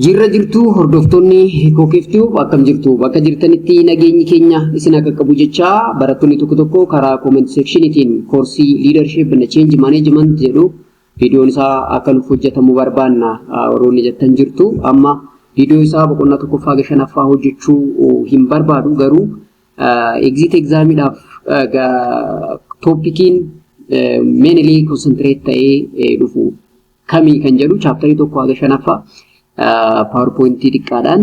Jirra jirtu hordoftoonni kookiftuu akkam jirtu bakka jirtanitti nageenyi keenya isin akka qabu jecha barattoonni tokko karaa comment sectionitiin koorsii leadership and change management jedhu viidiyoon isaa akka nuuf hojjetamu barbaanna warroonni jettan jirtu amma viidiyoo isaa boqonnaa tokkoffaa hanga shanaffaa hojjechuu hin barbaadu garuu exit examiidhaaf toopikiin mainly concentrate ta'ee dhufu kamii kan jedhu chapterii tokko hanga shanaffaa PowerPoint diqqaadhaan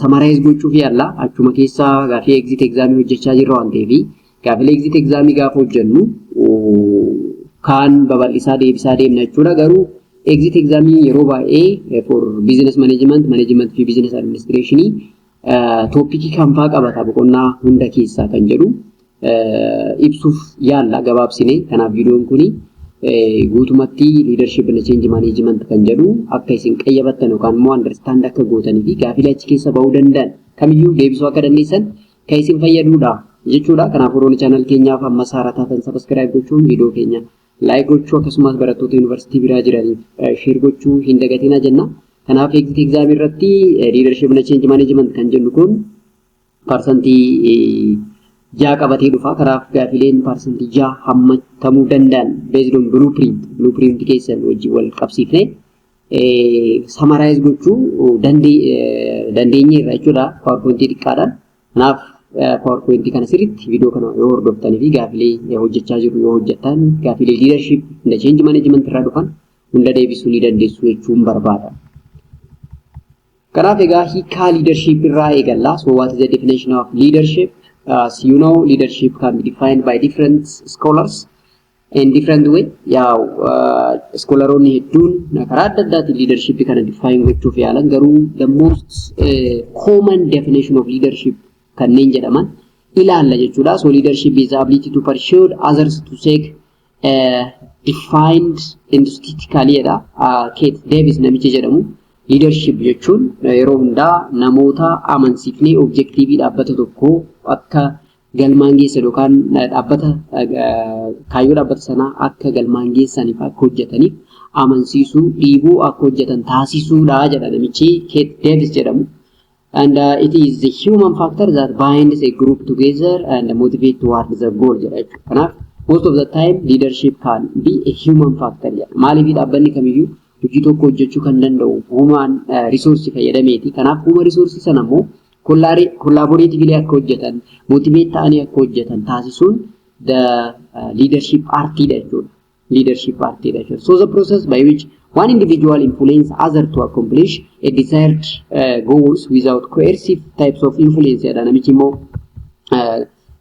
summarize gochuuf yaalla achuma keessa gaafii exit exam hojjechaa jirra waan ta'eef gaafii exit exam gaafa hojjennu kaan babal'isaa deebisaa deemna jechuudha garuu exit exam yeroo baay'ee for business management fi business administration toopikii kan faa qabata boqonnaa hunda keessaa kan jedhu ibsuuf yaalla gabaabsine kanaaf viidiyoon kuni guutumatti leadership and change management kan jedhu akka isin qayyabattan yookaan immoo understand akka gootanii fi gaafii achi keessa ba'uu danda'an kamiyyuu deebisuu akka dandeessan kan isin fayyaduudha jechuudha. Kanaaf warroonni channel keenyaaf amma haaraa taatan subscribe gochuun viidiyoo keenya like gochuu akkasumas barattoota yuunivarsiitii biraa jiraniif share gochuu hin dagatinaa jenna. Kanaaf exit exam irratti leadership and change management kan jennu kun percentii jaa qabatee dhufa kanaaf gaafileen percentii jaa hammatamuu danda'an based on blueprint keessan wajjin wal qabsiifne summarize gochuu dandeenyeerra jechuudha PowerPoint xiqqaadhaan. Kanaaf PowerPoint kana sirriitti viidiyoo kana yoo hordoftanii fi gaafilee hojjechaa jiru yoo hojjettan gaafilee leadership and change management irraa dhufan hunda deebisuu ni dandeessu jechuun barbaada. Kanaaf egaa hiikaa leadership irraa eegalla. So what is the definition of leadership? As you know, leadership can be defined by different scholars in different way. Scholaronni hedduun karaa adda addaatiin leadership kana define gochuuf yaalan garuu the most common definition of leadership kanneen jedhaman ilaalla jechuudha. So leadership is the ability to persuade others to take defined institutionally Kate Davis namicha jedhamu leadership jechuun yeroo hundaa namoota amansiifnee objektiivii dhaabbata tokko akka galmaan geessan yookaan dhaabbata kaayyoo dhaabbata sanaa akka galmaan geessaniif akka hojjetaniif amansiisuu dhiibuu akka hojjetan taasisuudha jedha namichi Kate Davis jedhamu. And it is the human factor that binds a group together and motivate towards the goal jedha jechuudha. Kanaaf most of the time leadership can be a human factor jedha. Maaliif dhaabbanni kamiyyuu hojii tokko hojjechuu kan danda'u human resource fayyadameeti. Kanaaf human resource sana immoo collaboratively akka hojjetan motivate ta'anii akka hojjetan taasisuun the leadership artidha jechuudha. So the process by which one individual influence other to accomplish a desired goals without coercive types of influence jedha namichi immoo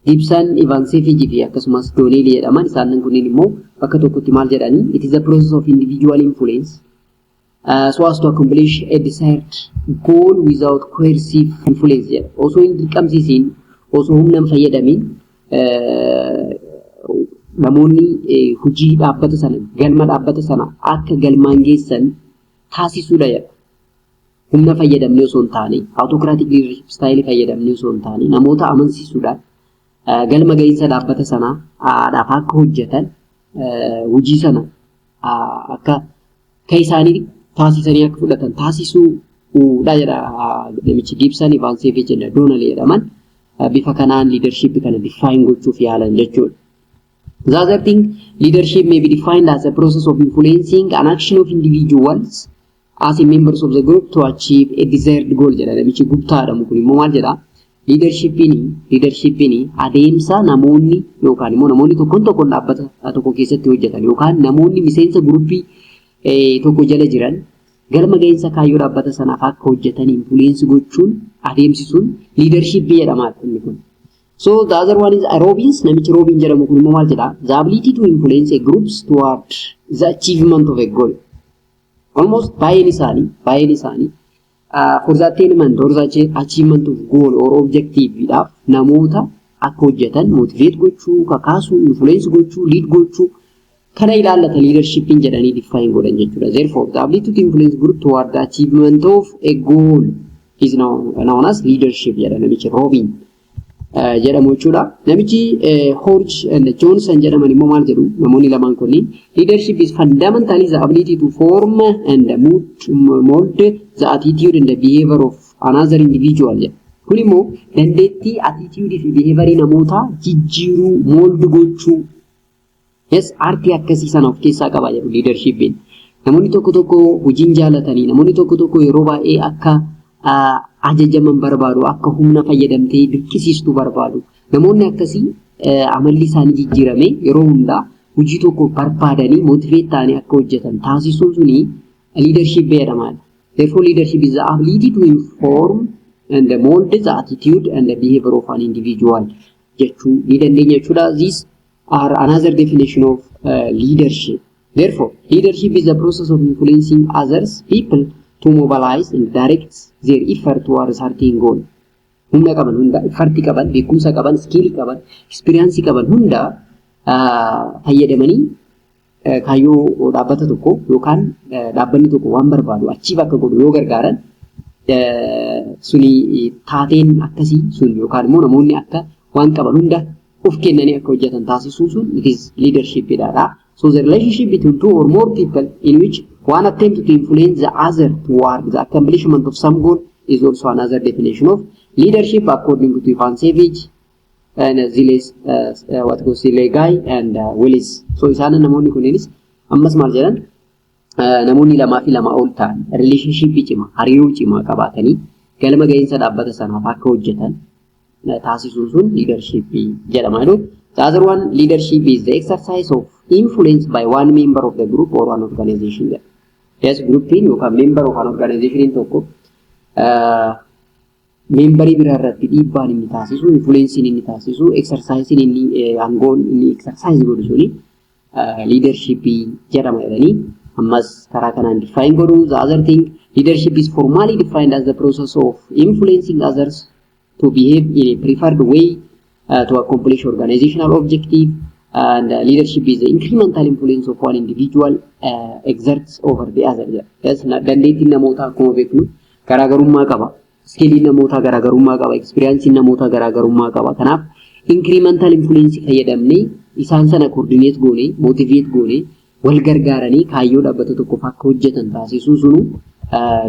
Gibson, Evans, Fiji fi akkasumas Donnelly jedhaman isaan kunniin immoo bakka tokkotti maal jedhanii it is a process of individual influence so as to accomplish a desired goal without coercive influence jedha. Osoo hin dirqamsiisiin osoo humna hin fayyadamiin namoonni hojii dhaabbata sana galma dhaabbata sana akka galmaan geessan taasisuudha jedha. Humna fayyadamnee osoo hin taane autocratic leadership style fayyadamnee osoo hin taane namoota amansiisuudhaan galma gahinsa dhaabbata sanaa dhaaf akka hojjetan hojii sana akka isaanii taasisanii akka fudhatan taasisuudha jedha namichi Gibson, Evans, Fiji jedha Donnelly jedhaman bifa kanaan leadership kana define gochuuf yaalan jechuudha. The other thing, leadership may be defined as a process of influencing an action of individuals as a members of the group to achieve a desired goal jedha namichi guddaadhamu kun immoo maal jedha leadershipini adeemsa namoonni yookaan immoo namoonni tokkoon dhaabbata tokko keessatti hojjetan yookaan namoonni miseensa gruppii tokko jala jiran galma gahinsa kaayyoo dhaabbata sanaaf akka hojjetan influence gochuun adeemsisuun leadership jedhama inni kun. So the other one is Robbins namichi Robbins jedhamu kun immoo maal jedha the ability to influence a groups toward the achievement of a goal. Almost baay'een isaanii for the attainment or the achievement of goal or objective dhaaf namoota akka hojjetan motivate gochuu kakaasuu influence gochuu lead gochuu kana ilaallata leadershipin jedhanii define godhan jechuudha. Therefore the ability to influence group toward the achievement of a goal is known as leadership jedha namichi Robbins. jedhamu jechuudha. Namichi Hodge and Johnson jedhaman immoo maal jedhu namoonni lamaan kunniin leadership is fundamentally the ability to form and mold the attitude and the behavior of another individual jedha. Kun immoo dandeettii attitude fi behavior namoota jijjiiruu mold gochuu yes artii akkasii sana of keessaa qaba jedhu leadershipin. Namoonni tokko tokko hojiin jaalatanii namoonni tokko tokko yeroo baay'ee akka ajajaman barbaadu akka humna fayyadamtee dirqisiistuu barbaadu. Namoonni akkasii amalli isaanii jijjiirame yeroo hundaa hojii tokko barbaadanii motivate ta'anii akka hojjetan taasisuun suni leadership jedhama. Therefore leadership is the ability to inform and mold the attitude and the behavior of an individual jechuu ni dandeenya jechuudha. These are another definition of leadership. Therefore leadership is the process of influencing others people to mobilize and direct their effort towards a certain goal. Humna qaban hunda effort qaban beekumsa qaban skill qaban experience qaban hunda fayyadamanii kaayyoo dhaabbata tokko yookaan dhaabbanni tokko waan barbaadu achiif akka godhu yoo gargaaran suni taateen akkasii sun yookaan immoo namoonni akka waan qaban hunda of kennanii akka hojjetan taasisuu sun it is leadership jedhama. So the relationship between two or more people in which one attempt to influence the other toward the accomplishment of some goal is also another definition of leadership according to Ivan Savage and Zilegai and Willis. So isaan namoonni kunniinis ammas maal jedhan namoonni lamaa fi lama ol ta'an relationship cimaa hariiroo cimaa qabaatanii galma gahinsa dhaabbata sanaaf akka hojjetan taasisuun sun leadership jedhama. The other one leadership is the exercise of influence by one member of the group or one organization. Yes, group in you can member of an organization in Toko. Member irratti dhiibbaan inni taasisu influence inni taasisu exercise inni aangoon inni exercise godhu suni leadership jedhama jedhanii ammas karaa kanaan define godhu. The other thing leadership is formally defined as the process of influencing others to behave in a preferred way to accomplish organizational objective, and leadership is the incremental influence of one individual exerts over the other. Yes, dandeettiin namoota akkuma beeknu garaagarummaa qaba. Skilliin namoota garaagarummaa qaba. Experiencein namoota garaagarummaa qaba. Kanaaf incremental influence fayyadamnee isaan sana coordinate goone, motivate goone, wal gargaaranii kaayyoo dhaabbata tokkoof akka hojjetan taasisuu sunu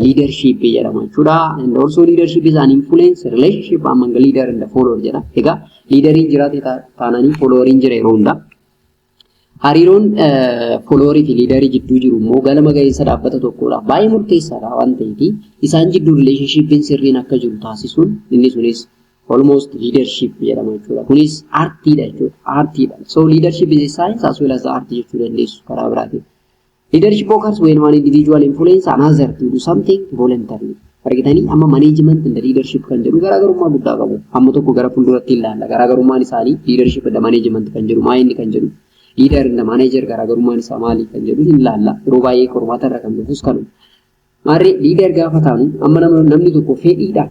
leadership jedhama jechuudha. And also leadership is an influence relationship among leader and the follower jedha. Egaa leaderii jiraate taananii followeriin jira yeroo hundaa. Hariiroon followerii fi leaderii jidduu jiru immoo galma gahinsa dhaabbata tokkodha. Baay'ee murteessaadha waan ta'eef isaan jidduu relationshipiin sirriin akka jiru taasisuun inni sunis almost leadership jedhama jechuudha. Kunis artiidha jechuudha. Artiidha. So leadership is a science as well as the art jechuu dandeessu karaa biraatiin. Leadership occurs when one individual influence another to do something voluntarily. Argitanii amma management and leadership kan jedhu garaagarummaa guddaa qabu. Amma tokko gara fuulduratti ilaalla. Garaagarummaan isaanii leadership and management kan jedhu maa inni kan jedhu leader and manager garaagarummaan isaa maali kan jedhu ilaalla. Yeroo baay'ee qormaata irra kan dhufus kanuma. Maarree leader gaafa taanu amma namni tokko fedhiidhaan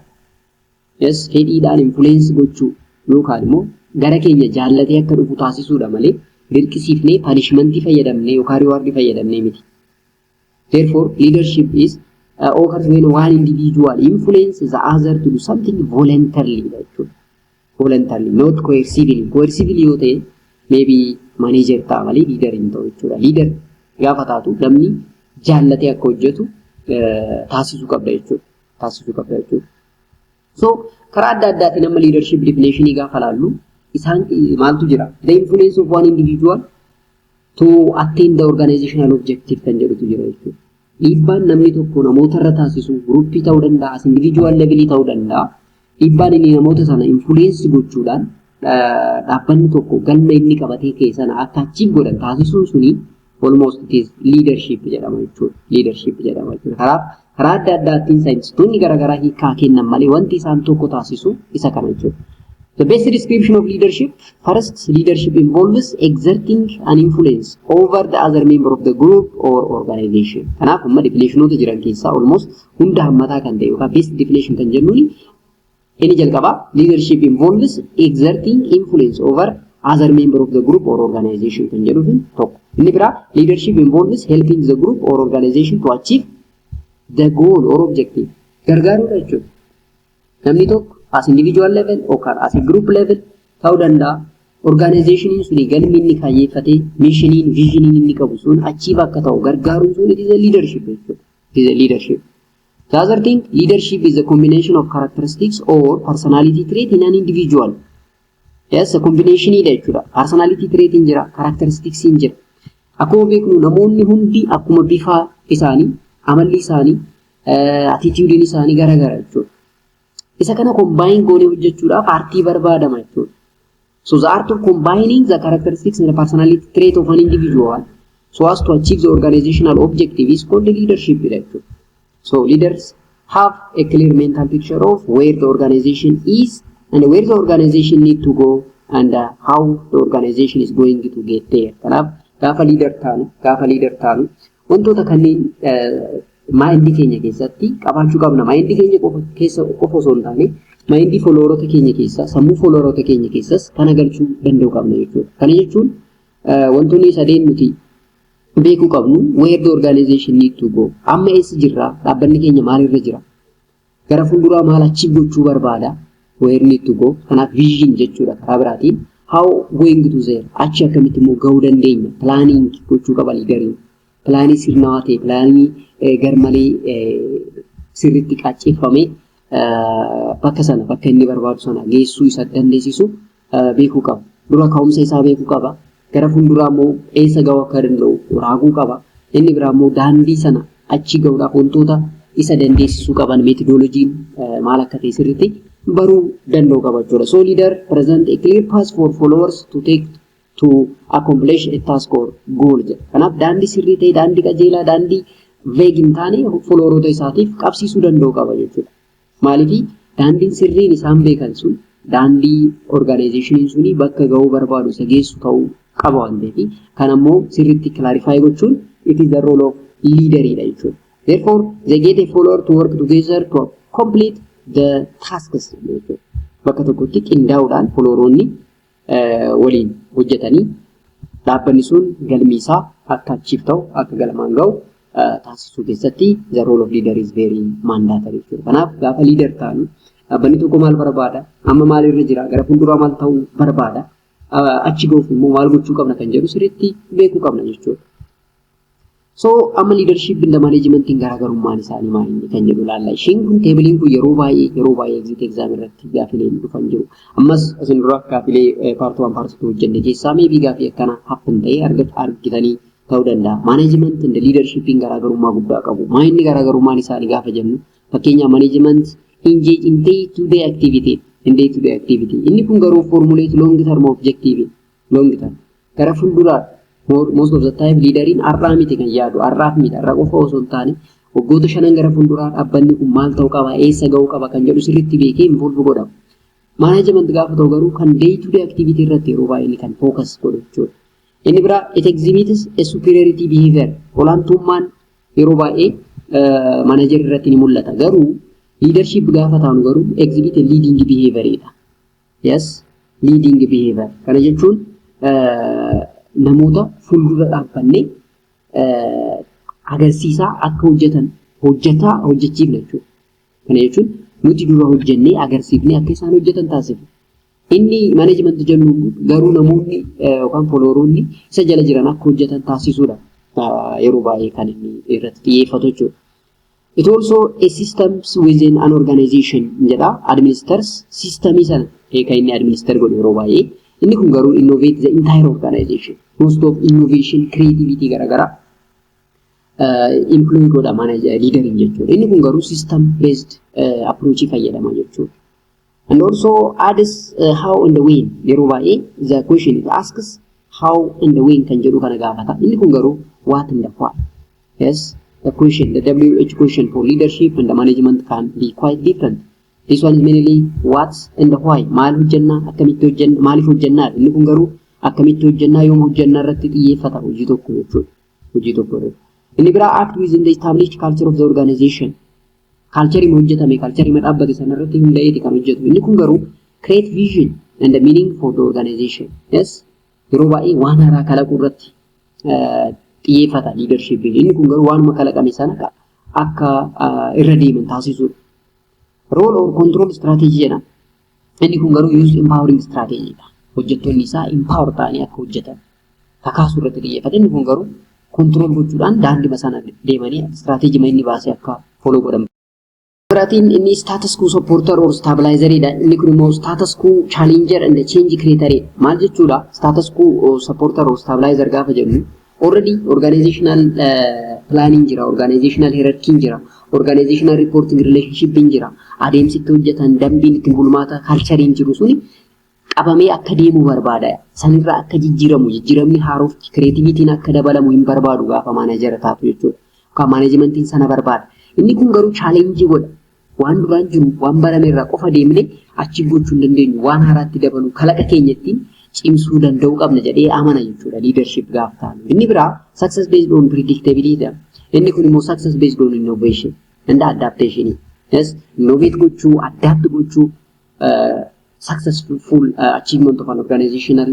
yes fedhiidhaan influence gochuu yookaan immoo gara keenya jaallatee akka dhufu taasisuudha malee dirqisiifnee punishmentii fayyadamnee yookaan rewardii fayyadamnee miti. Therefore leadership is occurs when one individual influences the other to do something voluntarily. Voluntarily, not coercively. Coercively yoo ta'e maybe manager ta'a malee leader hin ta'u jechuudha. Leader gaafa taatu namni jaallatee akka hojjetu taasisuu qabda jechuudha. Taasisuu qabda jechuudha. So karaa adda addaatiin amma leadership definitionii gaafa laallu isaan maaltu jira? The influence of one individual to attain the organizational objective kan jedhutu jira jechuudha. Dhiibbaan namni tokko namoota irra taasisu gruppii ta'uu danda'a, individual levelii ta'uu danda'a. Dhiibbaan inni namoota sana influence gochuudhaan dhaabbanni tokko galma inni qabatee keessana akka achiif godhan taasisuun suni almost it is leadership jedhama jechuudha. Leadership jedhama jechuudha. Karaa adda addaatiin saayintistoonni garaagaraa hiikaa kennan malee wanti isaan tokko taasisu isa kana jechuudha. The best description of leadership, first, leadership involves exerting an influence over the other member of the group or organization. Kanaaf amma definitionoota jiran keessaa almost hunda hammataa kan ta'e yookaan best definition kan jennuuni inni jalqabaa leadership involves exerting influence over other member of the group or organization kan jedhuufin tokko. Inni biraa leadership involves helping the group or organization to achieve the goal or objective. Gargaaruudha jechuudha. Namni tokko as individual level or as a group level ta'uu danda'a. Organization suni galmi inni kaayyeeffate mission vision inni qabu sun achieve akka ta'u gargaaruun sun it is a leadership jechuudha. It is a leadership. The other thing, leadership is a combination of characteristics or personality trait in an individual. Yes, a combination ida jechuudha. Personality trait in jira, characteristics in jira. Akkuma beeknu namoonni hundi akkuma bifa isaanii, amalli isaanii, attitude isaanii garagara jechuudha. Isa kana combine goonee hojjechuudhaaf aartii barbaadama jechuudha. So the art of combining the characteristics and the personality trait of an individual so as to achieve the organizational objective is called the leadership director. So leaders have a clear mental picture of where the organization is and where the organization need to go and how the organization is going to get there. Kanaaf gaafa leader taanu wantoota kanneen maayindii keenya keessatti qabaachuu qabna. Maayindii keenya keessa qofa osoo hin taane maayindii followerota keenya keessa sammuu followerota keenya keessas kana galchuu danda'u qabna jechuudha. Kana jechuun wantoonni sadeen nuti beekuu qabnu where the organization need to go. Amma eessa jirra? Dhaabbanni keenya maalirra jira? Gara fuulduraa maal achieve gochuu barbaada? Where need to go? Kanaaf vision jechuudha karaa biraatiin. How going to there? Achi akkamitti immoo gahuu dandeenya? Planning gochuu qaba liideriin. Plaanii sirnawaa ta'e, plaanii garmalee sirriitti qaacceeffamee bakka sana bakka inni barbaadu sana geessuu isa dandeessisu beekuu qaba. Dura ka'umsa isaa beekuu qaba. Gara fuulduraa immoo eessa gahuu akka danda'u raaguu qaba. Inni biraa immoo daandii sana achi gahuudhaaf wantoota isa dandeessisuu qaban methodologiin maal akka ta'e sirriitti baruu danda'u qaba jechuudha. So leader present a clear path for followers to take to accomplish a task or goal jedha. Kanaaf daandii sirrii ta'e, daandii qajeelaa, daandii vague hin taane followerota isaatiif qabsiisuu danda'u qaba jechuudha. Maaliif daandiin sirriin isaan beekan sun daandii organizationiin suni bakka gahuu barbaadu isa geessu ta'uu qaba waan ta'eef kan ammoo sirriitti clarify gochuun it is the role of leaderidha jechuudha. Therefore, they get a follower to work together to complete the tasks jechuudha. Bakka tokkotti qindaa'uudhaan followeronni waliin hojjetanii dhaabbanni sun galmi isaa akka achieve ta'u akka galmaan gahu taasisuu keessatti the role of leader is very mandatory jechuudha. Kanaaf gaafa leader taanu dhaabbanni tokko maal barbaada? Amma maalirra jira? Gara fuulduraa maal ta'uu barbaada? Achi gahuuf immoo maal gochuu qabna kan jedhu sirriitti beekuu qabna jechuudha. So amma leadership in the management garaagarummaan isaanii maal inni kan jedhu laalla. Isheen kun teebiliin kun yeroo baay'ee exit exam irratti gaafileen dhufan jiru. Ammas asin dura gaafilee part 1 part 2 hojjenne keessaa maybe gaafii akkana happen ta'ee argitanii ta'uu danda'a. Management and leadership garaagarummaa guddaa qabu. Maal inni garaagarummaan isaanii gaafa jennu fakkeenyaaf management engage in day to day activity. Inni kun garuu formulate long term objective. Long term. Gara fuulduraa most of the time leaderin arraa miti kan yaadu arraaf miti arra qofa osoo hin taane waggoota 5 gara fuulduraa dhaabbanni kun maal ta'uu qaba eessa gahuu qaba kan jedhu sirriitti beekee involve godhama. Management gaafa ta'u garuu kan day to day activity irratti yeroo baay'ee kan focus godhu jechuudha. Inni biraa it exhibits a superiority behavior. Olaantummaan yeroo baay'ee manager irratti ni mul'ata. Garuu leadership gaafa taanu garuu exhibit a leading behavior. Yes, leading behavior. Kana jechuun namoota fuuldura dhaabbannee agarsiisaa akka hojjechiifna jechuudha. Kana jechuun nuti dura hojjennee agarsiifnee akka isaan hojjetan taasifna. Inni management jennu garuu namoonni yookaan followeronni isa jala jiran akka hojjetan taasisuudha. Yeroo baay'ee kan inni irratti xiyyeeffatu jechuudha. It also a systems within an organization jedha administers systemii sana kan inni administer godhu yeroo baay'ee. Inni kun garuu innovate the entire organization. Most of innovation, creativity garagara employee godha manager leaderin jechuudha. Inni kun garuu system based approach fayyadama jechuudha. And also adds how and when yeroo baay'ee the question it asks how and when kan jedhu kana gaafata. Inni kun garuu what and why. Yes, the question, the WH question for leadership and the management can be quite different. This one is mainly what and why. Maal hojjenna akkamitti hojjenna maaliif hojjenna inni kun garuu akkamitti hojjenna yoom hojjenna irratti xiyyeeffata hojii tokko jechuudha. Hojii tokko. Inni biraa act within the established culture of the organization. Culture hojjetame culture dhaabbate sana irratti hundaa'eeti kan hojjetu. Inni kun garuu create vision and the meaning for the organization. Yes, yeroo baay'ee waan haaraa kalaquu irratti xiyyeeffata leadership. Inni kun garuu waanuma kalaqame sana akka irra deeman taasisuudha. Role or control strategy jedhama. Inni kun garuu use empowering strategy dha. Hojjettoonni isaa empower ta'anii akka hojjetan kakaasuu irratti xiyyeeffate. Inni kun garuu control gochuudhaan daandii sana deemanii strategy inni baasee akka follow godhan. Biratiin inni status quo supporter or stabilizer dha. Inni kun immoo status quo challenger and change creator. Maal jechuudha? Status quo supporter or stabilizer gaafa jennu already organizational planning jira, organizational hierarchy jira, organizational reporting relationship jira, adeemsi itti hojjetan dambiin itti bulmaata culture jiru suni qabamee akka deemu barbaada. Sanirraa akka jijjiiramni haaroof creativity akka dabalamu hin barbaadu gaafa manager taatu jechuudha. Ka managementiin sana barbaada. Inni kun garuu challenge godha. Waan duraan jiru waan barame irraa qofa deemne achi gochuu hin dandeenyu. Waan haaraatti dabalu kalaqa keenyatti cimsuu danda'uu qabna jedhee amana jechuudha leadership gaafa taanu. Inni biraa success based on predictability. Inni kun immoo success based on innovation and adaptation. Yes, innovate gochuu, adapt gochuu, successful achievement of an organizational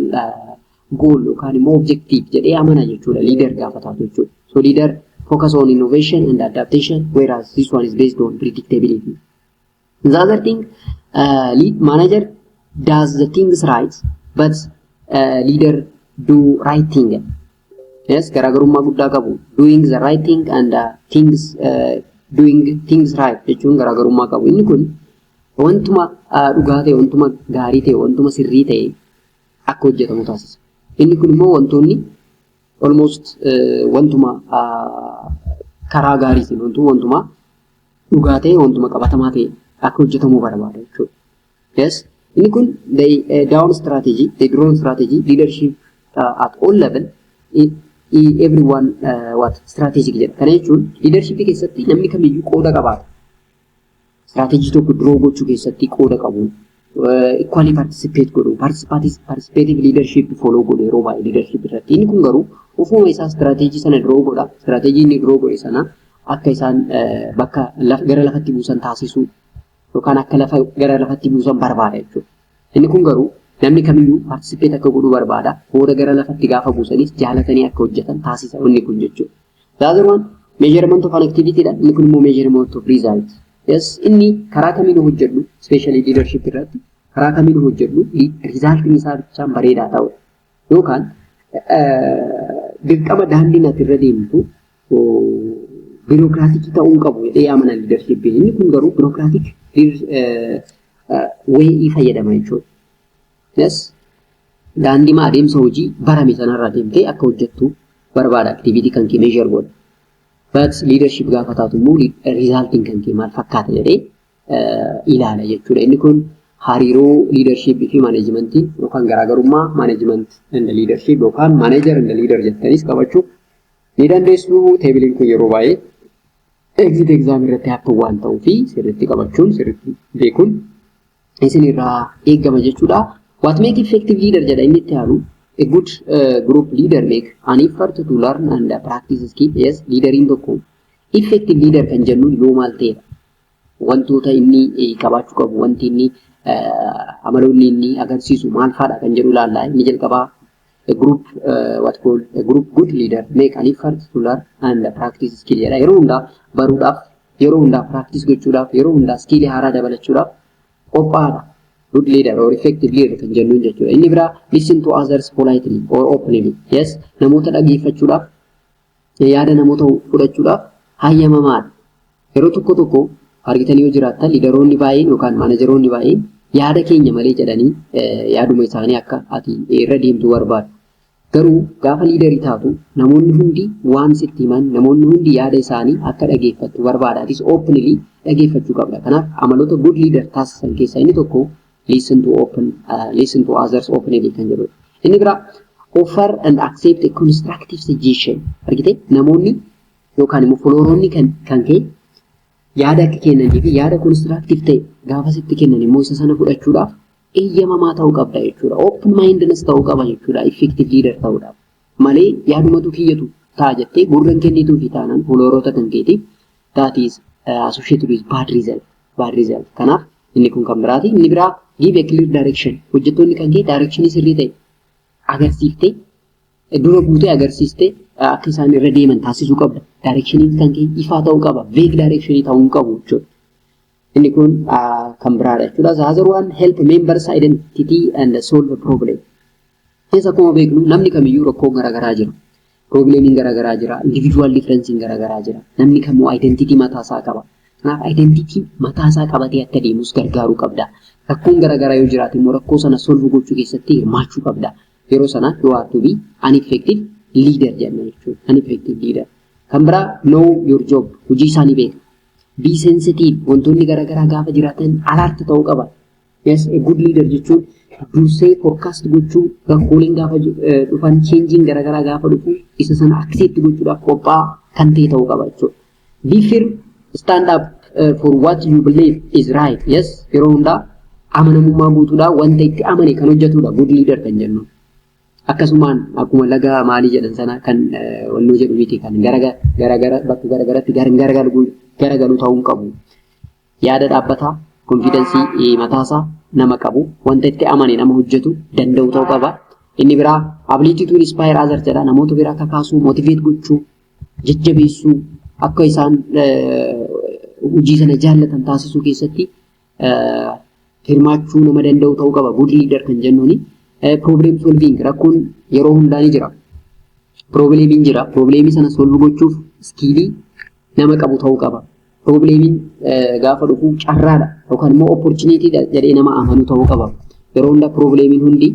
goal yookaan immoo objective jedhee amana jechuudha leader gaafa taatu jechuudha. So leader focus on innovation and adaptation, whereas this one is based on predictability. The other thing, lead manager does the things right, but leader do right thing. Yes, garaagarummaa guddaa qabu. Doing the right thing and doing things right jechuun garaagarummaa qabu. Inni kun wantuma dhugaa ta'e, wantuma gaarii ta'e, wantuma sirrii ta'e akka hojjetamu taasisa. Inni kun immoo wantoonni almost wantuma karaa gaarii ta'e, wantuma dhugaa ta'e, wantuma qabatamaa ta'e akka hojjetamu barbaada jechuudha. Yes, inni kun the down strategy, the drone strategy, leadership at all level, everyone what strategic jedha. Kana jechuun leadership keessatti namni kamiyyuu qooda qabaata. Strategy tokko draw gochuu keessatti qooda qabu. Equally participate godhu. Participative leadership follow godhu yeroo baay'ee leadership irratti. Inni kun garuu ofuma isaa strategy sana draw godha. Strategy inni draw godhe sana akka isaan bakka gara lafatti buusan taasisuu yookaan akka gara lafatti buusan barbaada jechuudha. Inni kun garuu namni kamiyyuu participate akka godhu barbaada. Booda gara lafatti gaafa buusanis jaalatanii akka hojjetan taasisa inni kun jechuudha. The other one measurement of an activity dha. Inni kun immoo measurement of result. Yes, inni karaa kamiin hojjedhu, especially leadership irratti karaa kamiin hojjedhu resultiin isaa bichaan bareedaa ta'u yookaan dirqama daandii ati irra deemtu birokraatikii ta'uu qabu jedhee amana leadership. Inni kun garuu birokraatik wayii fayyadama jechuudha. Yes, daandii adeemsa hojii barame sanarraa deemtee akka hojjettu barbaada activity kan kee measure godha. But leadership gaafa taatu immoo resultiin kan kee maal fakkaata jedhee ilaala jechuudha. Inni kun hariiroo leadership fi managementii yookaan garaagarummaa management and leadership yookaan manager and leader jettanis qabachuu ni dandeessu. Teebiliin kun yeroo baay'ee exit exam irratti hafu waan ta'uu fi sirriitti qabachuun sirriitti beekuun isinirraa eegama jechuudha. What make effective leader jedha inni itti aanu. A good group leader make an effort to learn and practice skill. Yes, leaderiin tokko effective leader kan jennuun yoo maal ta'edha. Wantoota inni qabaachuu qabu, wanti inni amaloonni inni agarsiisu maal faadha kan jedhu ilaalla. Inni jalqabaa a group good leader make an effort to learn and practice skill jedha. Yeroo hundaa baruudhaaf, yeroo hundaa practice gochuudhaaf, yeroo hundaa skill haaraa dabalachuudhaaf qophaa'aadha. Good leader or effective leader kan jennuun jechuudha. Inni biraa listen to others politely or openly. Yes, namoota dhaggeeffachuudhaaf, yaada namoota fudhachuudhaaf hayyamamaadha. Yeroo tokko argitanii yoo jiraattan liidaroonni baay'een yookaan maanajeroonni baay'een yaada keenya malee jedhanii yaaduma isaanii akka ati irra deemtu barbaadu. Garuu gaafa liidarii taatu namoonni hundi waan sitti himan, namoonni hundi yaada isaanii akka dhaggeeffattu barbaada. Atis openly dhaggeeffachuu qabda. Kanaaf amaloota good leader taasisan keessaa inni tokko listen to others openly kan jedhudha. Inni biraa offer and accept a constructive suggestion. Argite namoonni yookaan immoo followeronni kan kee yaada akka kennanii fi yaada constructive ta'e gaafa sitti kennan immoo isa sana fudhachuudhaaf eeyyamamaa ta'uu qabda jechuudha. Open mindedness ta'uu qaba jechuudha. Effective leader ta'uudhaaf. Malee yaadumatu kiyyatu ta'a jettee gurran kennituu fi taanaan followerota kan keetiif that is associated with bad result. Kanaaf inni kun kan biraati. Inni biraa give a clear direction. Hojjettoonni kan kee directionii sirrii ta'e agarsiiftee dura buutee agarsiistee akka isaan irra deeman taasisuu qabda. Directionii kan kee ifaa ta'uu qaba. Vague directionii ta'uu hin qabu jechuudha. Inni kun kan biraadha jechuudha. The other one help members identity and solve problem. Keessa akkuma beeknu namni kamiyyuu rakkoo garaagaraa jira. Problemiin garaagaraa jira. Individual differencein garaagaraa jira. Namni kamuu identity mataasaa qaba. Kanaaf identity mataasaa qabatee akka deemus gargaaruu qabda. Rakkoon garaagaraa yoo jiraate immoo rakkoo sana solve gochuu keessatti hirmaachuu qabda. Yeroo sana you are to be an effective leader jenna jechuudha. An effective leader. Kan biraa know your job. Hojii isaanii beeka. Be sensitive. Wantoonni garaagaraa gaafa jiraatan alert ta'uu qaba. Yes, a good leader jechuun dursee forecast gochuu rakkooleen gaafa dhufan changing garaagaraa gaafa dhufu isa sana accept gochuudhaaf qophaa'aa kan ta'e ta'uu qaba jechuudha. Be firm, stand up for what you believe is right. Yes, yeroo hundaa amanamummaa guutuudhaan wanta itti amane kan hojjetudha good leader kan jennu. Akkasumaan akkuma laga maalii jedhan sana kan wannoo jedhu miti kan garaagara bakka garaagaratti garagalu ta'uu qabu. Yaada dhaabbataa, confidence mataasaa nama qabu, wanta itti amane nama hojjetu danda'u ta'uu qaba. Inni biraa ability to inspire others jedha. Namoota biraa kakaasuu, motivate gochuu, jajjabeessuu, akka isaan hojii sana jaallatan taasisuu keessatti hirmaachuu nama danda'u ta'uu qaba. Good leader kan jennuuni. Problem solving rakkoon yeroo hundaa ni jira. Problemiin jira. Problemii sana solve gochuuf skillii nama qabu ta'uu qaba. Problemiin gaafa dhufu carraadha yookaan immoo opportunity jedhee nama amanu ta'uu qaba. Yeroo hundaa problemiin hundi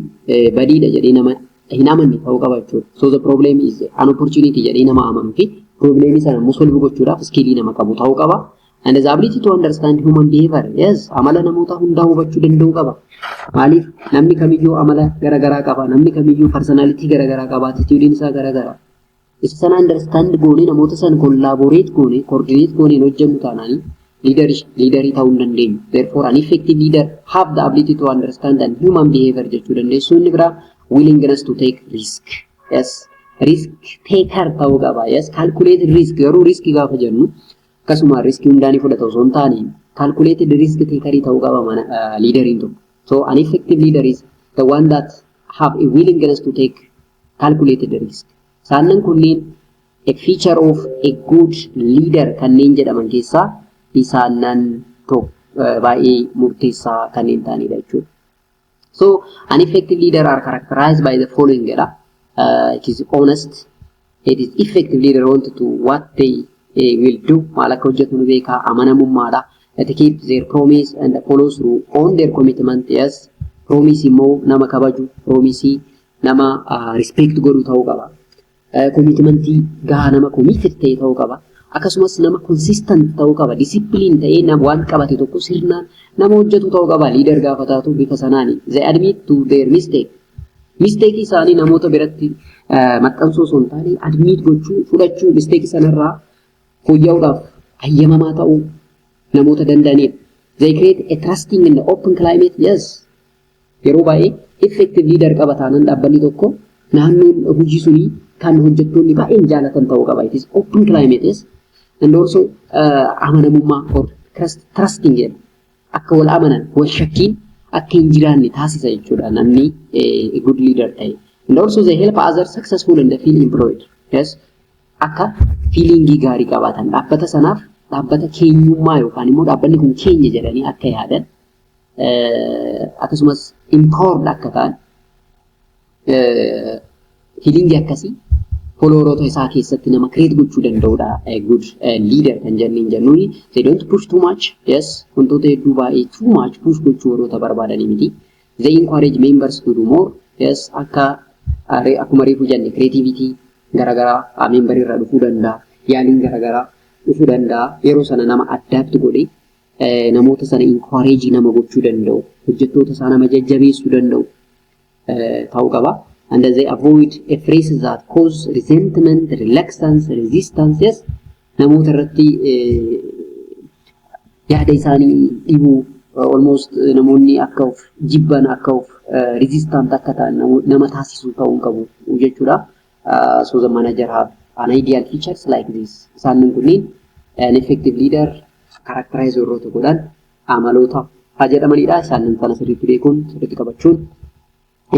badiidha jedhee nama hin amanne ta'uu qaba jechuudha. So the problem is an opportunity jedhee nama amanu fi problemii sana immoo solve gochuudhaaf skillii nama qabu ta'uu qaba. And the ability to understand human behavior. Yes, amala namoota hundaa hubachuu danda'uu qaba. Maaliif namni kamiyyuu amala garaagaraa qaba. Namni kamiyyuu personality garaagaraa qaba. Attitude isaa garaagaraa. Isa sana understand goone namoota sana collaborate goone, coordinate goone hojjennu taanaan leaderii ta'uu hin dandeenyu. Therefore an effective leader have the ability to understand and human behavior jechuu dandeessu. Inni biraa willingness to take risk. Yes, risk taker ta'uu qaba. Yes, calculated risk. Garuu risk gaafa jennu akkasuma riskii hundaanii fudhata osoo hin taane calculated risk takerii ta'uu qaba leaderiin tokko. So an effective leader is the one that have a willingness to take calculated risk. Saanan kunniin a feature of a good leader kanneen jedhaman keessaa isaanan baay'ee murteessaa kanneen ta'anidha jechuudha. So an effective leader are characterized by the following jedha. It is honest. It is effective leader want to what they will do. Maal akka hojjetu nu beekaa, amanamummaadha. That keep their promise and follow through on their commitment. Yes, promise immoo nama kabaju, promise nama respect godhu ta'uu qaba. Commitmentii gahaa nama committed ta'e ta'uu qaba. Akkasumas nama consistent ta'uu qaba. Discipline ta'ee nama waan qabate tokko sirnaan nama hojjetu ta'uu qaba. Leader gaafa taatu bifa sanaani. They admit to their mistake. Mistake isaanii namoota biratti maxxansuu osoo hin taane admit gochuu, fudhachuu mistake sanarraa fooyya'uudhaaf hayyamamaa ta'uu namoota danda'anidha. They create a trusting and open climate. Yes, yeroo baay'ee effective leader qaba taanaan dhaabbanni tokko naannoon hojii sunii kan hojjettoonni baay'een jaalatan ta'uu qaba. It is open climate. Yes, and also amanamummaa or trusting jedha. Akka wal amanan wal shakkiin akka hin jiraanne taasisa jechuudha namni good leader ta'e. And also they help others successful and feel employed. Yes, akka feelingii gaarii qabaatan dhaabbata sanaaf dhaabbata keenyummaa yookaan immoo dhaabbanni kun keenya jedhanii akka yaadan akkasumas empowered akka ta'an feelingii akkasii followerota isaa keessatti nama create gochuu danda'udha. Good leader kan jennuuni. They don't push too much. Yes, wantoota hedduu baay'ee too much push gochuu warroota barbaadanii miti. They encourage members to do more. Yes, akkuma reefu jenne creativity garaagaraa member irraa dhufuu danda'a. Yaaliin garaagaraa dhufuu danda'a. Yeroo sana nama adapt godhee namoota sana encourage nama gochuu danda'u. Hojjettoota isaa nama jajjabeessuu danda'u ta'uu qaba. And they avoid a phrases that cause resentment, reluctance, resistance. Yes, namoota irratti yaada isaanii dhibuu almost namoonni akka of jibban akka of resistant akka ta'an nama taasisuu ta'uu qabu jechuudha. So the manager have an ideal features like this. Isaan kunniin an effective leader characterize warroota godhan amaloota jedhamanidha. Isaan sana sirriitti beekuun sirriitti qabachuun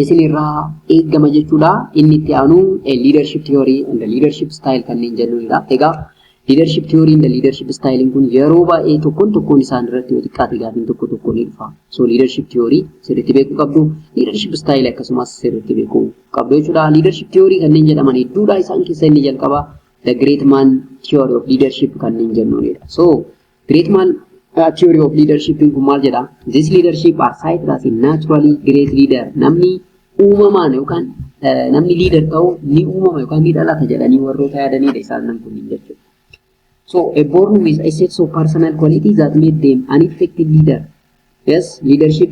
isinirraa eegama jechuudha. Inni itti aanu leadership theory and the leadership style kanneen jennudha. Egaa leadership theory and the leadership style kun yeroo baay'ee tokkoon isaan irratti yoo xiqqaate gaafiin tokkoon ni dhufa. So leadership theory sirriitti beekuu qabdu. Leadership style akkasumas sirriitti beekuu qabdu jechuudha. Leadership theory kanneen jedhaman hedduudha isaan keessaa inni jalqaba the great man theory of leadership kanneen jennuunidha. So great man theory of leadership kun maal jedha? This leadership are cited as a naturally great leader. Namni uumamaan yookaan namni leader ta'u ni uumama yookaan ni dhalata jedhanii warroota yaadanidha isaan nan kunniin jechuudha. So a born with a set of personal qualities that made them an effective leader. Yes, leadership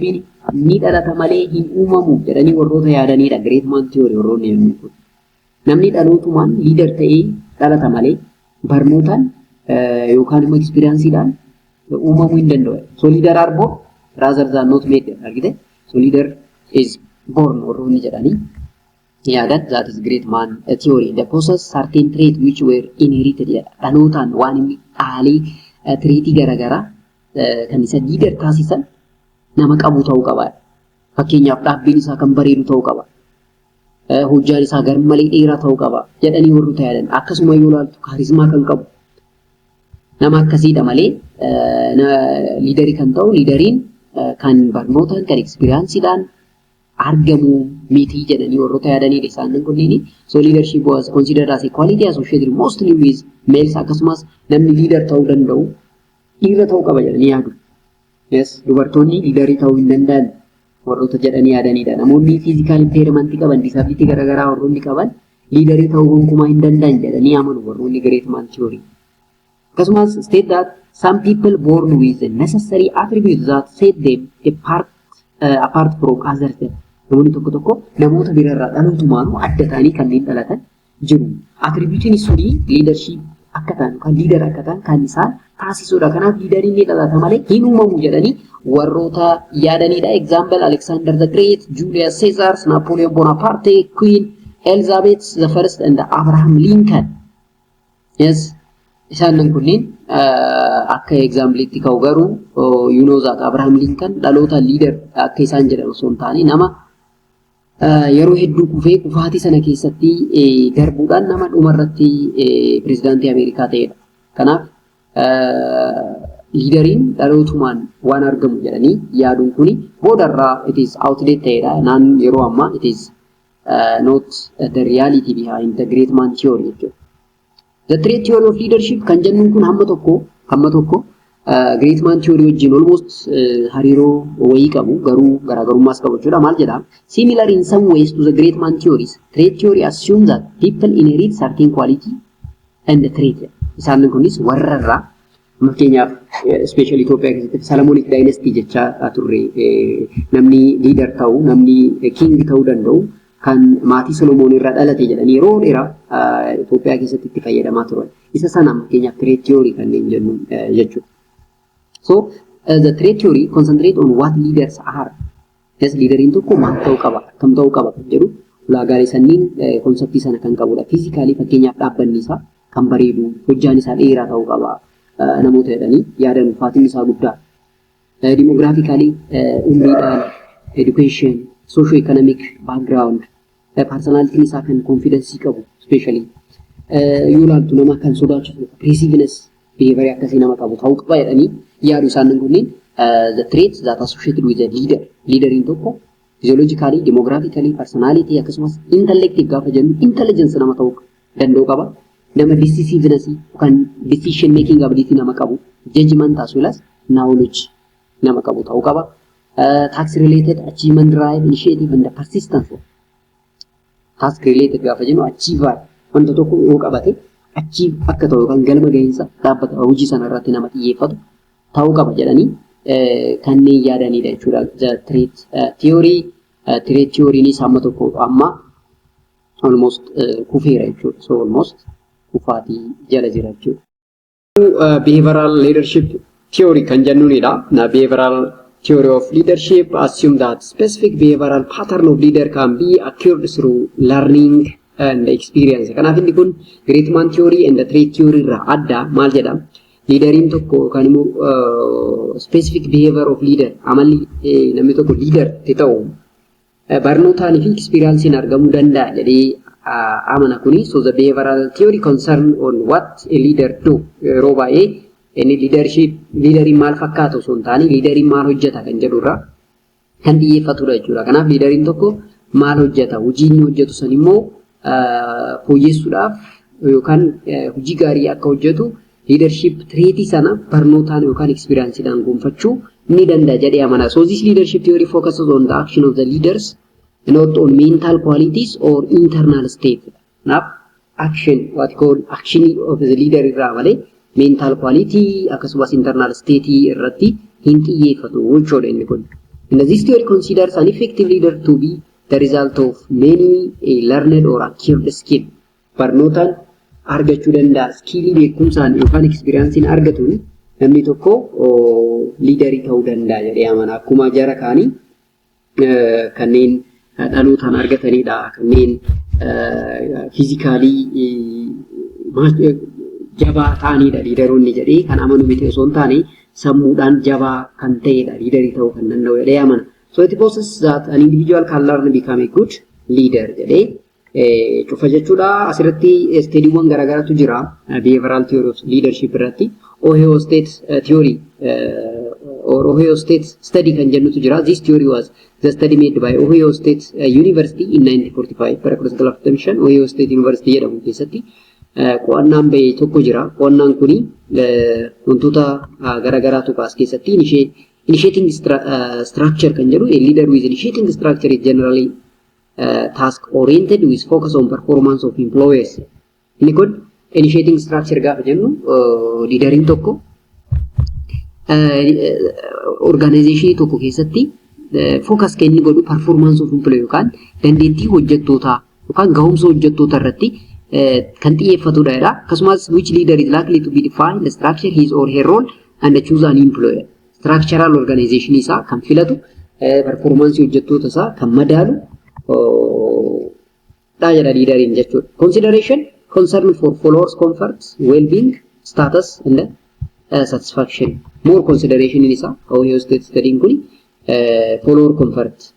ni dhalata malee hin uumamu jedhanii warroota yaadanidha great man theory warroonni yemmuu kun. Namni dhalootumaan leader ta'ee dhalata malee barnootaan yookaan immoo experienceedhaan uumamuu hin danda'u. So leader are born rather than not made argite. So leader is born warroonni jedhanii yaadan that is great man theory. The possess certain traits which were inherited dhalootaan waan inni dhaalee treetii garaagaraa kan isa leader taasisan nama qabu ta'uu qaba. Fakkeenyaaf dhaabbiin isaa kan bareedu ta'uu qaba. Hojjaan isaa garmalee dheeraa ta'uu qaba jedhanii warroota yaadan. Akkasuma yoo ilaaltu kaarismaa kan qabu nama akkasiidha malee liidarii kan ta'u liidariin kan barnootaan kan ekspiriyaansiidhaan argamu miti jedhanii warroota yaadanidha isaan kunniin. So leadership was considered as a quality associated mostly with males akkasumas namni leader ta'uu danda'u dhiira ta'uu qaba jedhanii yaadu. Yes, dubartoonni liidarii ta'uu hin danda'an warroota jedhanii yaadanidha. Namoonni physical impairment qaban disability garaagaraa warroonni qaban liidarii ta'uu gonkumaa hin danda'an jedhanii amanu warroonni great man theory. Akkasumas state that some people born with the necessary attributes that set them apart from others. Namoonni tokko tokko namoota biraarraa dhalootumaan adda ta'anii kanneen dhalatan jiru. Attribuutiin suni leadership akka ta'an yookaan leader akka ta'an kan isaan taasisudha. Kanaaf liidariin ni dhalata malee hin uumamu jedhanii warroota yaadanidha. Example Alexander the Great, Julius Caesar, Napoleon Bonaparte, Queen Elizabeth the First and Abraham Lincoln. Yes, isaan nan kunniin akka example-itti ka'u garuu you know that Abraham Lincoln dhaloota leader akka isaan jedhan osoo hin taane nama yeroo hedduu kufee kufaatii sana keessatti darbuudhaan nama dhumarratti pirezidaantii Ameerikaa ta'edha. Kanaaf liidariin dhalootumaan waan argamu jedhanii yaaduun kuni boodarraa it is outdated ta'edha. Naan yeroo ammaa it is not the reality behind the great man theory jechuudha. The trait theory of leadership kan jennuun kun hamma tokko great man theory wajjin almost hariiroo wayii qabu garuu garaagarummaas qabu jechuudha. Maal jedha? Similar in some ways to the great man theories, trait theory assumes that people inherit certain quality and the trait. Isaan kunis warrarraa fakkeenyaaf especially Itoophiyaa keessatti Solomonic dynasty jechaa turre namni leader ta'u namni king ta'uu danda'u kan maatii Solomoon irraa dhalate jedhanii yeroo dheeraa Itoophiyaa keessatti itti fayyadamaa turan. Isa sana fakkeenyaaf trait theory kanneen jennu jechuudha. So the trait theory concentrate on what leaders are. Yes, leaderiin tokko maal ta'uu qaba, akkam ta'uu qaba kan jedhu ulaagaalee sanniin konseptii sana kan qabudha. Physically fakkeenyaaf dhaabbanni isaa kan bareedu, hojjaan isaa dheeraa ta'uu qaba. Namoota jedhanii yaadan ulfaatinni isaa guddaa. Demographically umriidhaan, education, socio-economic background, personality isaa kan confidence qabu especially yoo ilaaltu nama kan sodaachisu aggressiveness behavior akkasii nama qabu ta'uu qaba jedhanii yaadu isaan kunniin the traits that associated with the leader. Leaderiin tokko physiologically, demographically, personality akkasumas intellective gaafa jennu intelligence nama ta'uu danda'u qaba. Nama decisiveness yookaan decision making ability nama qabu, judgment as well as knowledge nama qabu ta'uu qaba. Task related achievement drive, initiative and persistence. Task related gaafa jennu achiever wanta tokko yoo qabate achieve akka ta'u yookaan galma gahinsa dhaabbata hojii sana irratti nama xiyyeeffatu ta'uu qaba jedhanii kanneen yaadanidha jechuudha. The trait theory ni hamma tokko amma almost kufeera jechuudha. So almost kufaatii jala jira jechuudha. Behavioral leadership theory kan jennunidha. Behavioral theory of leadership assume that specific behavioral pattern of leader can be acquired through learning and experience. Kanaaf inni kun great man theory and the trait theory irraa adda maal jedha? Leaderiin tokko yookaan immoo specific behavior of leader amalli namni tokko leader ta'u barnootaan fi experiencein argamuu danda'a jedhee amana kuni. So the behavioral theory concern on what a leader do yeroo baay'ee inni liideriin maal fakkaatu osoo hin taane liideriin maal hojjeta kan jedhurraa kan xiyyeeffatudha jechuudha. Kanaaf liideriin tokko maal hojjeta, hojii inni hojjetu san immoo fooyyessuudhaaf yookaan hojii gaarii akka hojjetu leadership trait sana barnootaan yookaan experienceedhaan gonfachuu ni danda'a jedhee amana. So this leadership theory focuses on the action of the leaders, not on mental qualities or internal state. Kanaaf action, what you call action of the leader irraa malee mental quality akkasumas internal state irratti hin xiyyeeffatu jechuudha inni kun. And this theory considers an effective leader to be the result of many learned or acquired skill. Barnootaan argachuu danda'a, skiilii beekumsaan yookaan experiencein argatuun namni tokko liidarii ta'uu danda'a jedhee amana. Akkuma jara kaanii kanneen dhalootaan argatanidha, kanneen fiizikaalii jabaa ta'anidha liidaroonni jedhee kan amanu miti osoo hin taane sammuudhaan jabaa kan ta'edha liidarii ta'uu kan danda'u jedhee amana. So it possesses that an individual can learn to become a good leader jedhee cufa jechuudha. Asirratti steediiwwan garaagaraatu jira behavioral theory of leadership irratti Ohio State theory or Ohio State study kan jennutu jira. This theory was the study made by Ohio State University in 1945 bara 1945 Ohio State University jedhamu keessatti qo'annaan bahe tokko jira. Qo'annaan kuni wantoota garaagaraatu kaas keessatti initiating structure kan jedhu a leader with initiating structure is generally task oriented with focus on performance of employees. Inni kun initiating structure gaafa jennu leaderiin tokko organization tokko keessatti focus kan inni godhu performance of employee yookaan dandeettii hojjettootaa yookaan gahumsa hojjettootaa irratti kan xiyyeeffatudha. Akkasumas which leader is likely to be defined the structure his or her role and choose an employer. Structural organization isaa kan filatu performance hojjettoota isaa kan madaalu dha leaderiin jechuudha. Consideration concern for followers comfort, well-being, status and satisfaction. More consideration in isa Ohio State studying kuni follower comfort,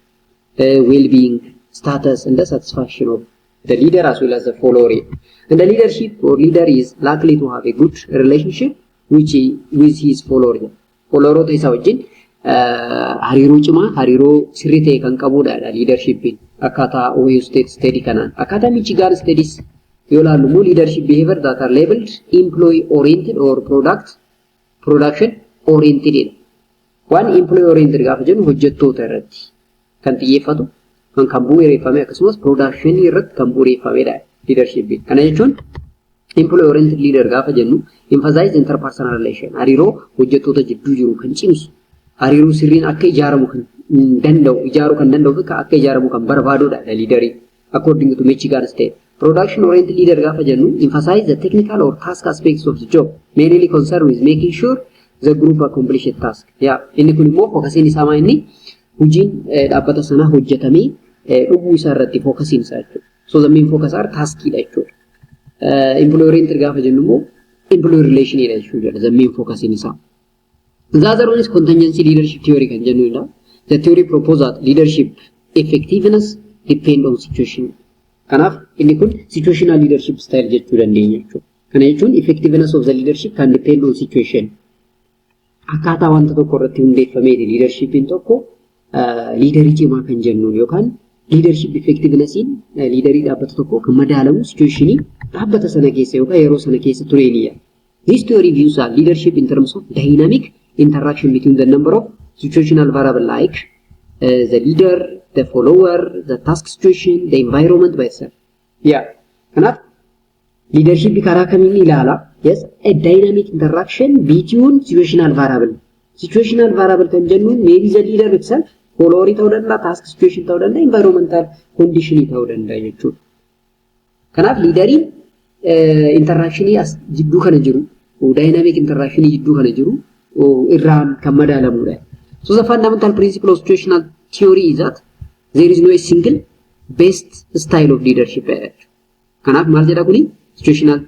well-being, status and the satisfaction of the leader as well as the follower. And the leadership or leader is likely to have a good relationship with his follower. Follower isa wajjin hariiroo cimaa, hariiroo sirrii ta'e kan qabudha leadershipin. Akkaataa Ohio State study kanaan. Akkaataa Michigan studies yoo ilaallu immoo leadership behavior that are labeled employee oriented or production oriented. Waan employee oriented gaafa jennu hojjettoota irratti kan xiyyeeffatu kan bu'uureffame akkasumas production irratti kan bu'uureffamedha leadership. Kana jechuun employee oriented leader gaafa jennu emphasize interpersonal relation, hariiroo hojjettoota jidduu jiru kan cimsu, hariiroo sirriin akka ijaaramu kan ijaaruu kan danda'u fi akka ijaaramu kan barbaadudha leaderii according to Michigan State. Production oriented leader gaafa jennu emphasize the technical or task aspects of the job, mainly concerned with making sure the group accomplish a task. Inni kun immoo fookasiin isaa maa inni hojiin dhaabbata sana hojjetamee dhuguu isaa irratti fookasiin isaa jechuudha. So the main focus are taskidha jechuudha. Employee oriented gaafa jennu immoo employee relation dha jechuudha the main fookasiin isaa. The other one is contingency leadership theory kan jennudha. The theory proposes that leadership effectiveness depend on situation. Kanaaf inni kun situational leadership style jechuu dandeenya jechuudha. Kana jechuun effectiveness of the leadership can depend on situation. Akkaataa wanta tokko irratti hundeeffamee leadershipin tokko leaderii cimaa kan jennuun yookaan leadership effectivenessiin leaderii dhaabbata tokko kan madaalamu situationii dhaabbata sana keessa yookaan yeroo sana keessa tureeniyya. This theory views leadership in terms of dynamic interaction between the number of situational variable like the leader, the follower, the task situation, the environment by itself. Kanaaf leadership karaa kamiin ilaala? Yes, a dynamic interaction between situational variable. Situational variable kan jennuun maybe the leader itself, follower ta'uu danda'a, task situation ta'uu danda'a, environmental condition ta'uu danda'a jechuudha. Kanaaf leaderii interaction as jidduu kana jiru, dynamic interaction jidduu kana jiru irraan kan madaalamudha. So the fundamental principle of situational theory is that there is no a single best style of leadership. Kanaaf maal jedha kuni situational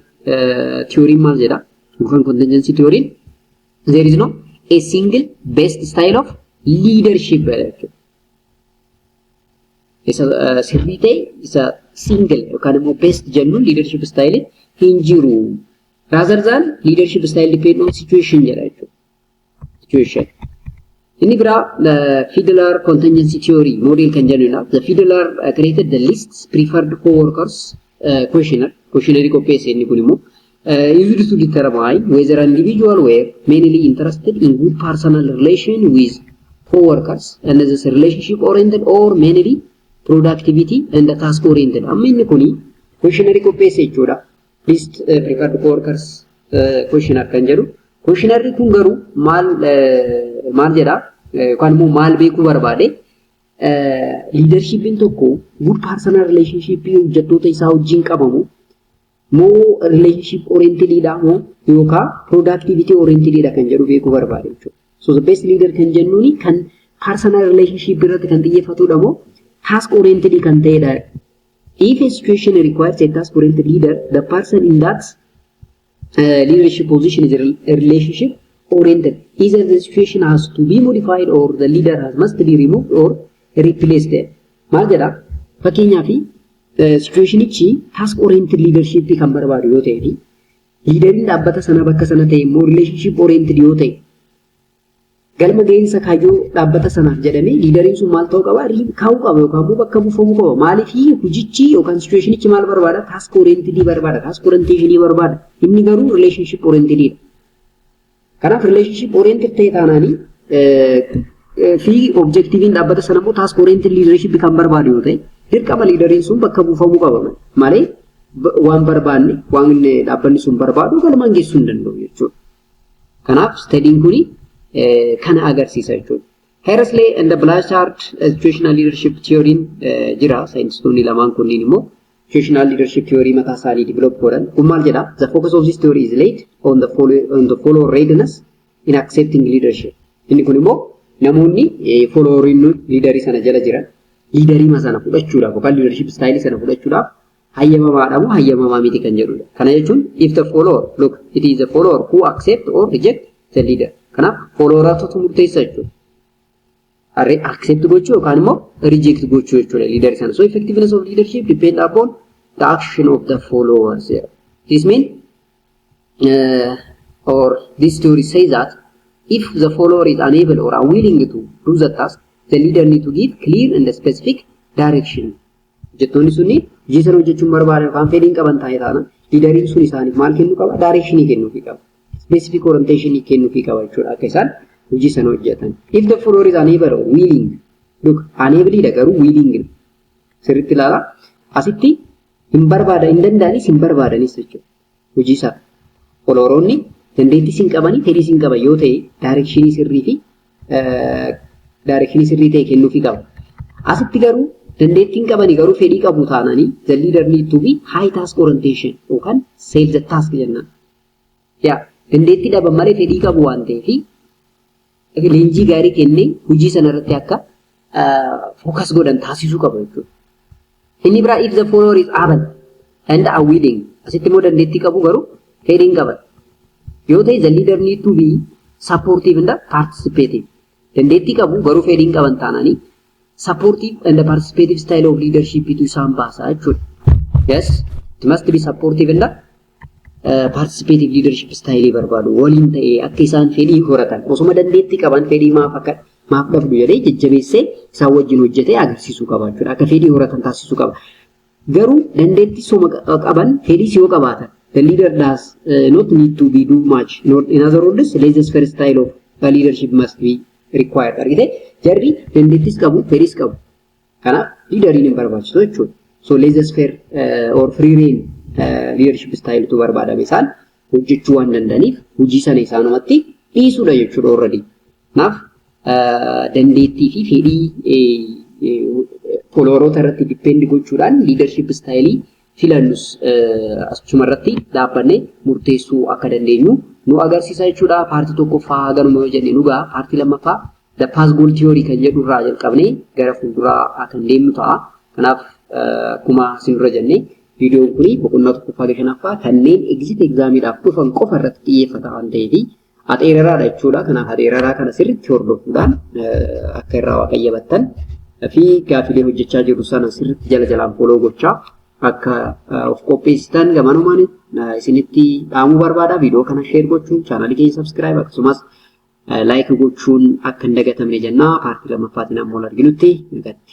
theory maal jedha yookaan contingency theory, there is no a single best style of leadership. Isa sirrii ta'e isa single yookaan immoo best jennuun leadership style hin jiru rather than leadership style depend on situation jedha jechuudha. Situation. Inni bira the Fiedler contingency theory model kan jennudha. The Fiedler created the lists preferred co-workers questionnaire qopheesse inni kun immoo used to determine whether an individual were mainly interested in good personal relation with co-workers and as a relationship oriented or mainly productivity and task oriented. Amma inni kuni questionnaire qopheesse jechuudha. List preferred co-workers questionnaire kan jedhu. Questionnaire kun garuu maal jedha yookaan immoo maal beekuu barbaade leadershipin tokko good personal relationship hojjettoota isaa wajjin qabamu moo relationship oriented dha moo yookaan productivity oriented dha kan jedhu beekuu barbaade jechuudha. So the best leader kan jennuuni kan personal relationship irratti kan xiyyeeffatudha moo task oriented kan ta'edha. If a situation requires a task oriented leader, the person in that leadership position is a relationship oriented. Either the situation has to be modified or the leader must be removed or replaced. Maal jedha fakkeenyaaf situationichi task oriented leadership kan barbaadu yoo ta'e fi leaderiin dhaabbata sana bakka sana ta'e immoo relationship oriented yoo ta'e galma ga'insa kaayyoo dhaabbata sanaaf jedhamee leaderiin sun maal ta'uu qaba kaa'uu qaba yookaan immoo bakka buufamuu qaba. Maaliif hojichi yookaan situationichi maal barbaada task oriented barbaada task orientation barbaada. Inni garuu relationship oriented dha. Kanaaf relationship oriented ta'e taanaanii fi objectiviin dhaabbata sana immoo task oriented leadership kan barbaadu yoo ta'e dirqama leaderiin sun bakka buufamuu qaba malee waan barbaanne waan dhaabbanni sun barbaadu galmaan geessuu hin danda'u jechuudha. Kanaaf studying kuni kana agarsiisa jechuudha. Harrisley and Blanchard situational leadership theory jira saayintistoonni lamaan kunniin immoo situational leadership theory mataa isaanii develop godhan. Kun maal jedha? The focus of this theory is laid on the follower readiness in accepting leadership. Inni kun immoo namoonni followeriin leaderii sana jala jiran leaderii sana fudhachuudhaaf yookaan leadership style sana fudhachuudhaaf hayyamamaadha moo hayyamamaa miti kan jedhudha. Kana jechuun if the follower look it is the follower who accept or reject the leader. Kanaaf followeratu murteessa jechuudha. Accept gochuu yookaan immoo reject gochuu jechuudha leaderii sana. So effectiveness of leadership depend upon the action of the followers. This means or this theory says that if the follower is unable or unwilling to do the task, the leader need to give clear and specific direction. Jettoonni sunni hojii sana hojjechuun barbaada yookaan fedhiin qaban taa'ee taana leaderiin sun isaaniif maal kennuu qaba? Directionii kennuufii qaba. Specific orientationii kennuufii qaba jechuudha akka isaan hojii sana hojjetan. If the follower is unable or willing, look unable dha garuu willing sirriitti ilaala. Asitti hin barbaada hin danda'anis hin barbaadanis jechuudha hojii isaa. Followeroonni dandeettii sin qabanii fedhii sin qaban yoo ta'e directionii sirrii fi directionii sirrii ta'e kennuufii qaba. Asitti garuu dandeettiin qabanii garuu fedhii qabu taananii the leader need to be high task orientation yookaan self the task jennaan. Yaa dandeettii dhaban malee fedhii qabu waan ta'eef leenjii gaarii kennee hojii sana irratti akka focus godhan taasisuu qaba jechuudha. Inni biraa if the follower is able and unwilling asitti immoo dandeettii qabu garuu fedhiin qaban yoo ta'e the leader need to be supportive and participative. Dandeettii qabu garuu fedhiin qaban taananii supportive and participative style of leadership itu isaan baasa jechuudha. Yes, it must be supportive and participative leadership style barbaadu waliin ta'ee akka isaan fedhii horatan osuma dandeettii qaban fedhii maaf dhabdu jedhee jajjabeessee isaan wajjin hojjetee agarsiisuu qaba jechuudha. Akka fedhii horatan taasisuu qaba. Garuu dandeettii soma qaban fedhii yoo qabaatan the leader does not need to be do much. In other words, laissez-faire style of leadership must be required. Argite jarri dandeettis qabu fedhis qabu. Kanaaf leaderiin hin barbaachisu jechuudha. So laissez-faire or free rein leadership style tu barbaadame isaan hojjechuu waan danda'aniif hojii sana isaanumatti dhiisuudha jechuudha already. Kanaaf dandeettii fi fedhii followeroota irratti depend gochuudhaan leadership style filannus achuma irratti dhaabbannee murteessuu akka dandeenyu nu agarsiisa jechuudha. Paartii tokkoffaa ganuma yoo jenne nugaa paartii lammaffaa the past goal theory kan jedhu irraa jalqabnee gara fuulduraa kan deemnu ta'a. Kanaaf akkuma isinirra jennee viidiyoon kuni boqonnaa tokkoffaa fi shanaffaa kanneen exit exaamiidhaaf dhufan qofa irratti xiyyeeffata waan ta'eef adeeraraadha jechuudha. Kanaaf adeeraraa kana sirriitti hordofuudhaan akka irraa waaqayyabattan fi gaafilee hojjechaa jiru sana sirriitti jala jalaan foloo gochaa akka of qopheessitan gamanumaan isinitti dhaamuu barbaada. Viidiyoo kana share gochuun channel keenya subscribe akkasumas like gochuun akka hin dagatamne jenna. Paartii lammaffaatiin ammoo arginutti nagatti.